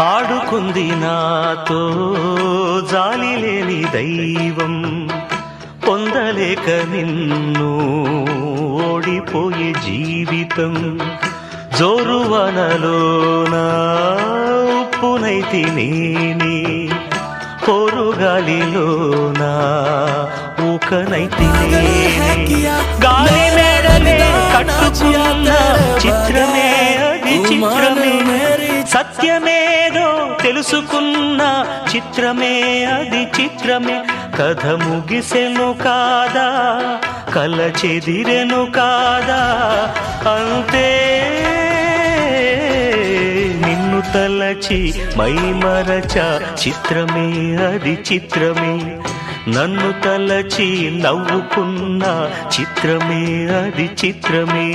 ఆడుకుంది నాతో జాలి లేని దైవం, పొందలేక నిన్ను ఓడిపోయే జీవితం. జోరువనలోన ఉప్పునైతి నేనే, పోరుగాలిలోన ఊకనైతి నేనే. గాలి మేడలే కట్టుకున్న చిత్రమే అది చిత్రమే, సత్యమేదో తెలుసుకున్న చిత్రమే అది చిత్రమే. కథ ముగిసెను కాదా, కల చెదిరెను కాదా, అంతే నిన్ను తలచి మైమరచ చిత్రమే అది చిత్రమే. నన్ను తలచి నవ్వుకున్న చిత్రమే అది చిత్రమే.